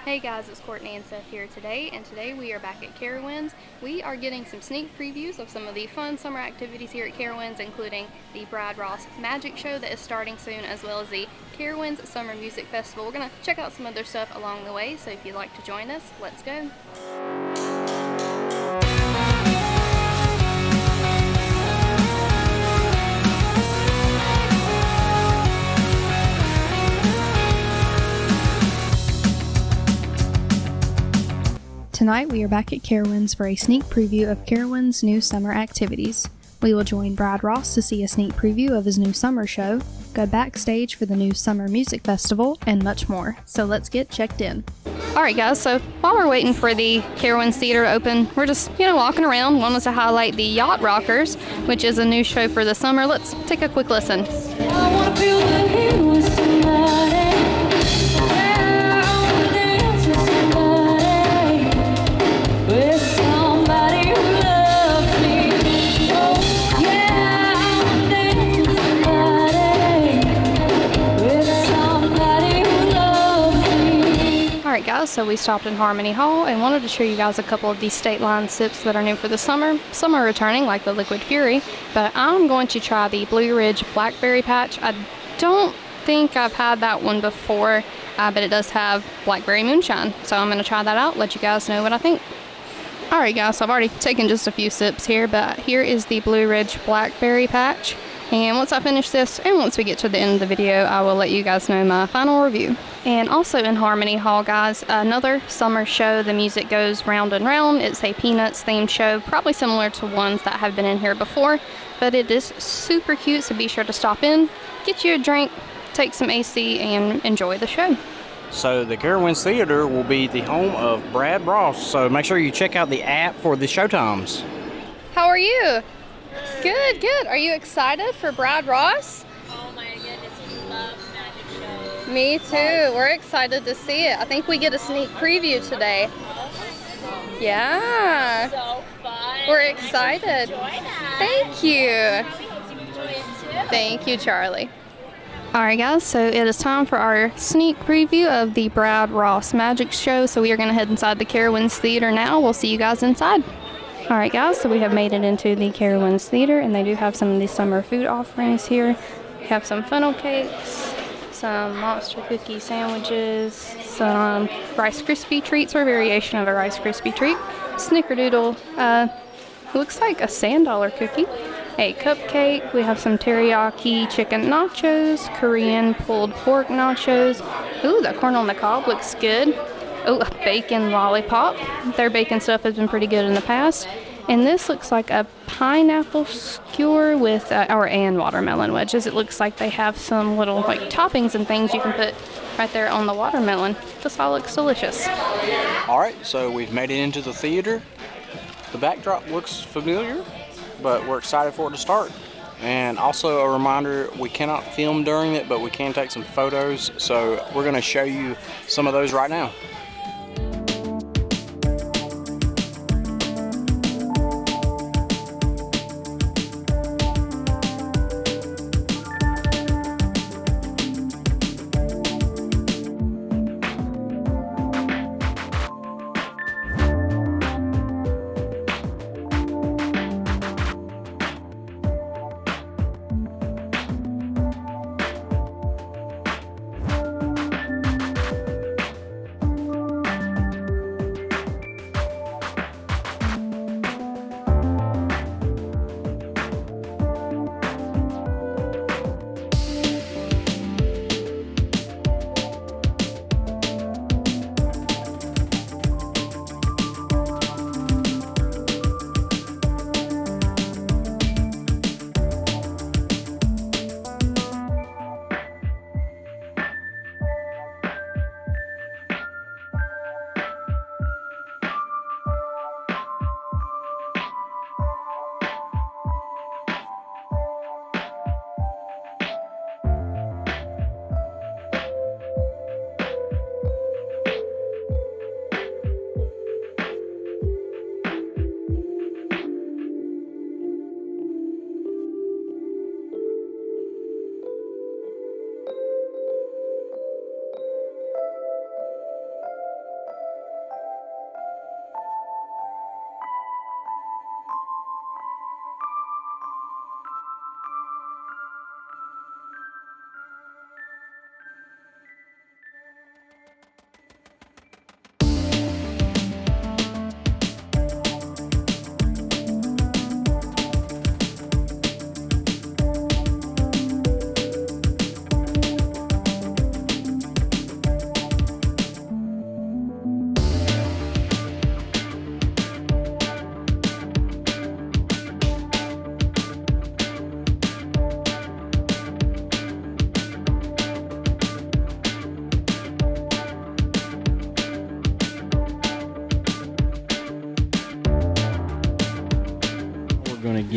Hey guys, it's Courtney and Seth here today, and today we are back at Carowinds. We are getting some sneak previews of some of the fun summer activities here at Carowinds, including the Brad Ross Magic Show that is starting soon, as well as the Carowinds Summer Music Festival. We're going to check out some other stuff along the way, so if you'd like to join us, let's go. Tonight we are back at Carowinds for a sneak preview of Carowinds' new summer activities. We will join Brad Ross to see a sneak preview of his new summer show, go backstage for the new summer music festival, and much more. So let's get checked in. Alright guys, so while we're waiting for the Carowinds Theater to open, we're just, walking around. Wanted to highlight the Yacht Rockers, which is a new show for the summer. Let's take a quick listen. I wanna feel the heat with somebody. Alright guys, so we stopped in Harmony Hall and wanted to show you guys a couple of these State Line sips that are new for the summer. Some are returning, like the Liquid Fury, but I'm going to try the Blue Ridge Blackberry Patch. I don't think I've had that one before, but it does have blackberry moonshine, so I'm going to try that out, let you guys know what I think. Alright guys, so I've already taken just a few sips here, but here is the Blue Ridge Blackberry Patch. And once I finish this, and once we get to the end of the video, I will let you guys know my final review. And also in Harmony Hall, guys, another summer show. The music goes round and round. It's a Peanuts themed show, probably similar to ones that have been in here before, but it is super cute, so be sure to stop in, get you a drink, take some AC, and enjoy the show. So the Carowinds Theater will be the home of Brad Ross, so make sure you check out the app for the showtimes. How are you? Good, good. Are you excited for Brad Ross? Oh my goodness, he loves magic shows. Me too. We're excited to see it. I think we get a sneak preview today. Yeah. So fun. We're excited. Thank you. We hope you enjoy it too. Thank you, Charlie. Alright guys, so it is time for our sneak preview of the Brad Ross Magic Show. So we are going to head inside the Carowinds Theater now. We'll see you guys inside. Alright guys, so we have made it into the Carowinds Theater, and they do have some of these summer food offerings here. We have some funnel cakes, some monster cookie sandwiches, some Rice Krispie treats, or a variation of a Rice Krispie treat, snickerdoodle, looks like a sand dollar cookie, a cupcake. We have some teriyaki chicken nachos, Korean pulled pork nachos. Ooh, that corn on the cob looks good. Oh, a bacon lollipop. Their bacon stuff has been pretty good in the past. And this looks like a pineapple skewer with, and watermelon wedges. It looks like they have some little toppings and things you can put right there on the watermelon. This all looks delicious. All right, so we've made it into the theater. The backdrop looks familiar, but we're excited for it to start. And also a reminder, we cannot film during it, but we can take some photos. So we're gonna show you some of those right now.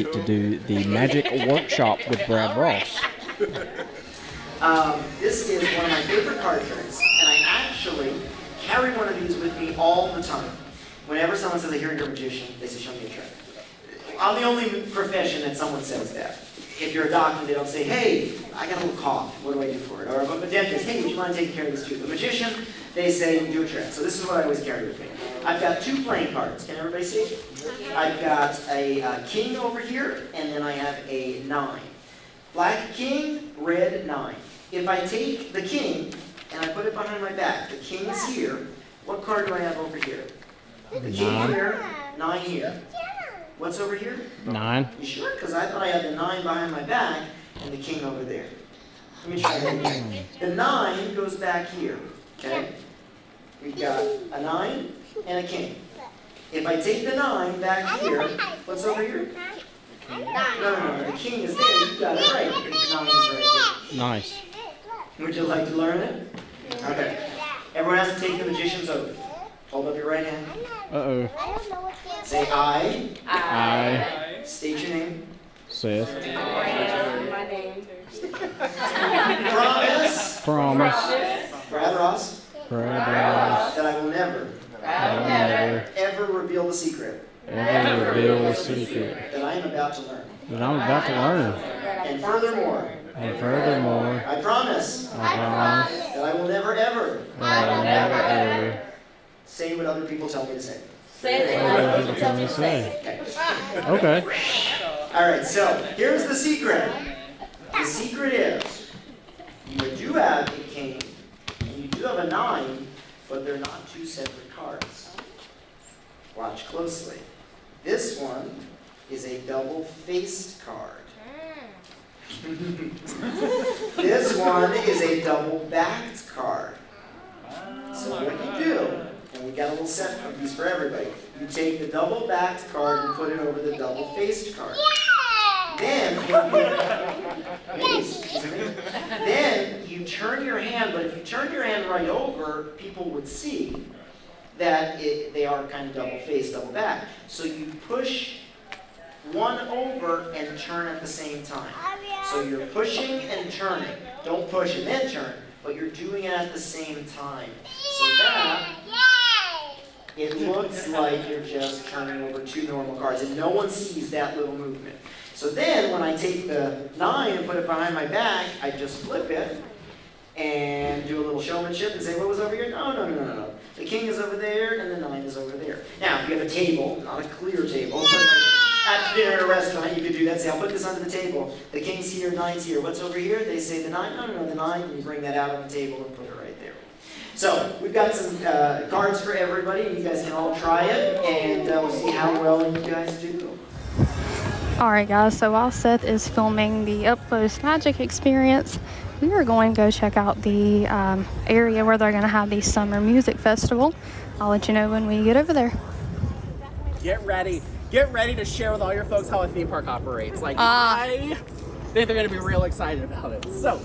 get to do the magic workshop with Brad Ross. This is one of my favorite card tricks, and I actually carry one of these with me all the time. Whenever someone says, I hear you're a magician, they say, show me a trick. I'm the only profession that someone says that. If you're a doctor, they don't say, hey, I got a little cough, what do I do for it? Or if I'm a dentist, hey, would you mind taking care of this tooth? A magician, they say, do a trick. So this is what I always carry with me. I've got 2 playing cards. Can everybody see? I've got a king over here, and then I have a 9. Black king, red 9. If I take the king and I put it behind my back, the king is here. What card do I have over here? The king here, 9 here. What's over here? 9. You sure? Because I thought I had the 9 behind my back and the king over there. Let me try that again. The 9 goes back here. Okay? We've got a 9 and a king. If I take the 9 back here, what's over here? No. The king is there. You got it right. The 9 is right there. Nice. Would you like to learn it? Okay. Everyone has to take the magician's oath. Hold up your right hand. Uh-oh. Say I. I, State your name. Seth, My name. Promise. promise, Brad Ross. Brad Ross, That I will never, I will never, ever reveal the secret ever reveal a secret that I am about to learn. that I'm about to learn. And furthermore, And furthermore, I promise I promise that I will never ever that I will never ever say what other people tell me to say. say what people tell me to say. Okay. Okay. All right, so here's the secret. The secret is you do have a king and you do have a 9, but they're not 2 separate cards. Watch closely. This one is a double-faced card. This one is a double-backed card. So what you do, and we got a little set of these for everybody, you take the double-backed card and put it over the double-faced card. Then you turn your hand, but if you turn your hand right over, people would see that they are kind of double-faced, double-backed. So you push one over and turn at the same time. So you're pushing and turning. Don't push and then turn, but you're doing it at the same time. So that it looks like you're just turning over 2 normal cards, and no one sees that little movement. So then when I take the 9 and put it behind my back, I just flip it and do a little showmanship and say, what was over here? No. The king is over there and the 9 is over there. Now, if you have a table, not a clear table, but like at dinner at a restaurant, you could do that. Say, I'll put this under the table. The king's here, 9's here. What's over here? They say the 9. No, the 9. And you bring that out on the table and put it right there. So we've got some cards for everybody, and you guys can all try it, and we'll see how well you guys do. Alright guys, so while Seth is filming the up-close magic experience, we are going to go check out the area where they're going to have the summer music festival. I'll let you know when we get over there. Get ready to share with all your folks how a theme park operates. I think they're going to be real excited about it. So,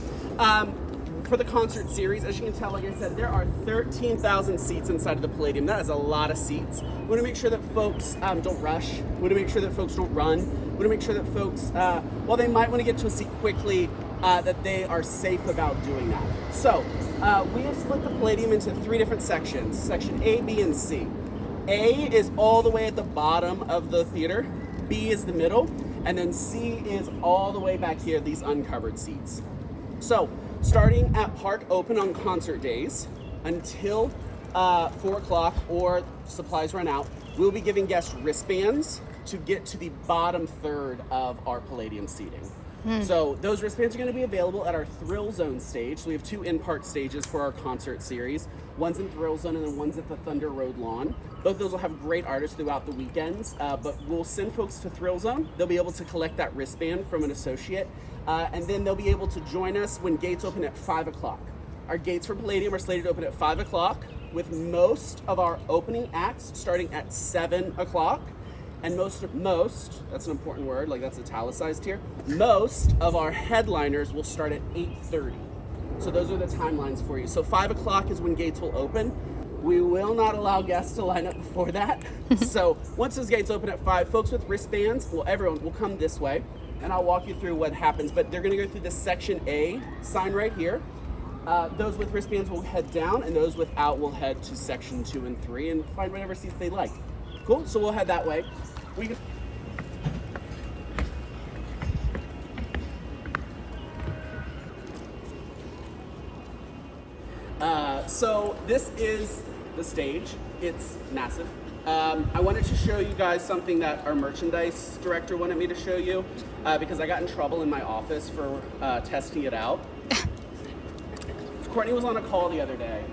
for the concert series, as you can tell, like I said, there are 13,000 seats inside of the Paladium. That is a lot of seats. We want to make sure that folks don't rush. We want to make sure that folks don't run. We want to make sure that folks, while they might want to get to a seat quickly, that they are safe about doing that. So, we have split the Paladium into 3 different sections, section A, B, and C. A is all the way at the bottom of the theater, B is the middle, and then C is all the way back here, these uncovered seats. So, starting at park open on concert days until 4 o'clock or supplies run out, we'll be giving guests wristbands to get to the bottom third of our Paladium seating. So those wristbands are going to be available at our Thrill Zone stage. So we have 2 in-park stages for our concert series. One's in Thrill Zone and then one's at the Thunder Road lawn. Both of those will have great artists throughout the weekends, but we'll send folks to Thrill Zone. They'll be able to collect that wristband from an associate, and then they'll be able to join us when gates open at 5 o'clock. Our gates for Paladium are slated to open at 5 o'clock, with most of our opening acts starting at 7 o'clock. And most, that's an important word, like that's italicized here. Most of our headliners will start at 8:30. So those are the timelines for you. So 5 o'clock is when gates will open. We will not allow guests to line up before that. So once those gates open at 5, folks with wristbands, well, everyone will come this way, and I'll walk you through what happens. But they're going to go through the Section A sign right here. Those with wristbands will head down, and those without will head to Section 2 and 3 and find whatever seats they like. Cool, so we'll head that way. We can... So this is the stage. It's massive. I wanted to show you guys something that our merchandise director wanted me to show you because I got in trouble in my office for testing it out. Courtney was on a call the other day,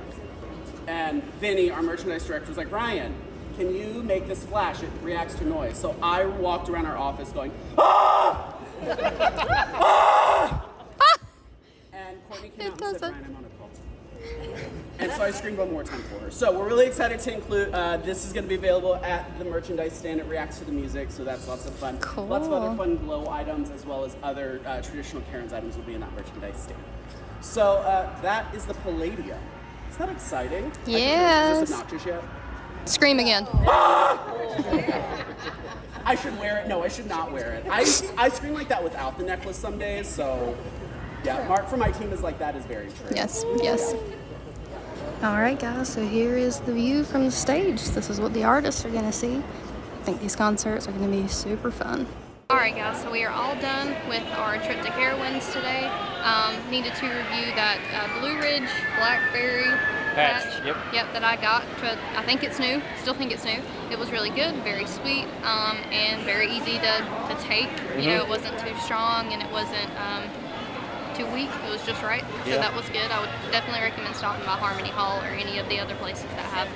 and Vinny, our merchandise director, was like, Ryan, can you make this flash? It reacts to noise. So I walked around our office going, ah! Ah! And Courtney came out and said, Ryan, I'm on a call. And so I screamed one more time for her. So we're really excited to include, this is going to be available at the merchandise stand. It reacts to the music, so that's lots of fun. Cool. Lots of other fun glow items, as well as other traditional Carowinds items will be in that merchandise stand. So that is the Paladium. Is that exciting? Yes. Is this obnoxious yet? Scream again. I should wear it. No, I should not wear it. I scream like that without the necklace some days, so yeah, Mark from my team is like, that is very true. Yes, yes. All right, guys, so here is the view from the stage. This is what the artists are going to see. I think these concerts are going to be super fun. All right, guys, so we are all done with our trip to Carowinds today. Needed to review that Blue Ridge Blackberry patch. Yep, that I got. I think it's new. Still think it's new. It was really good, very sweet, and very easy to take. You know, it wasn't too strong and it wasn't too weak. It was just right. So that was good. I would definitely recommend stopping by Harmony Hall or any of the other places that have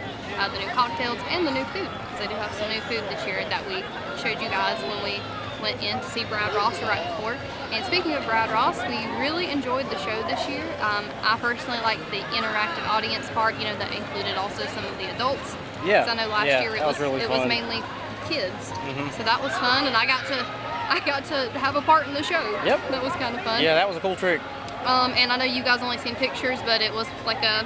the new cocktails and the new food, because they do have some new food this year that we showed you guys when we went in to see Brad Ross right before. And speaking of Brad Ross, we really enjoyed the show this year. I personally liked the interactive audience part, you know, that included also some of the adults. Yeah. Because I know last year it was mainly kids. So that was fun, and I got to have a part in the show. Yep. That was kind of fun. Yeah, that was a cool trick. And I know you guys only seen pictures, but it was like a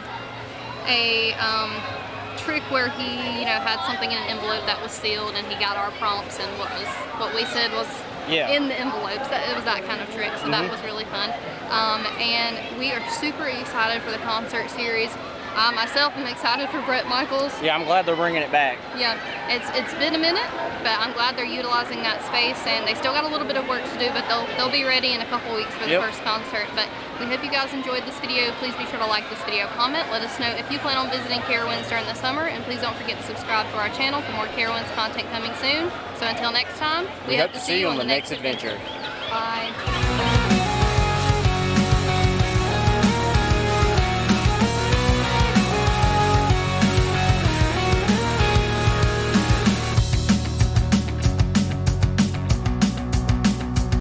trick where he, you know, had something in an envelope that was sealed, and he got our prompts and what we said was in the envelopes. It was that kind of trick, so that was really fun. And we are super excited for the concert series. I myself am excited for Bret Michaels. Yeah, I'm glad they're bringing it back. Yeah, it's been a minute, but I'm glad they're utilizing that space, and they still got a little bit of work to do, but they'll be ready in a couple weeks for the first concert. But we hope you guys enjoyed this video. Please be sure to like this video, comment, let us know if you plan on visiting Carowinds during the summer, and please don't forget to subscribe to our channel for more Carowinds content coming soon. So until next time, we hope to see you on the next adventure. Bye.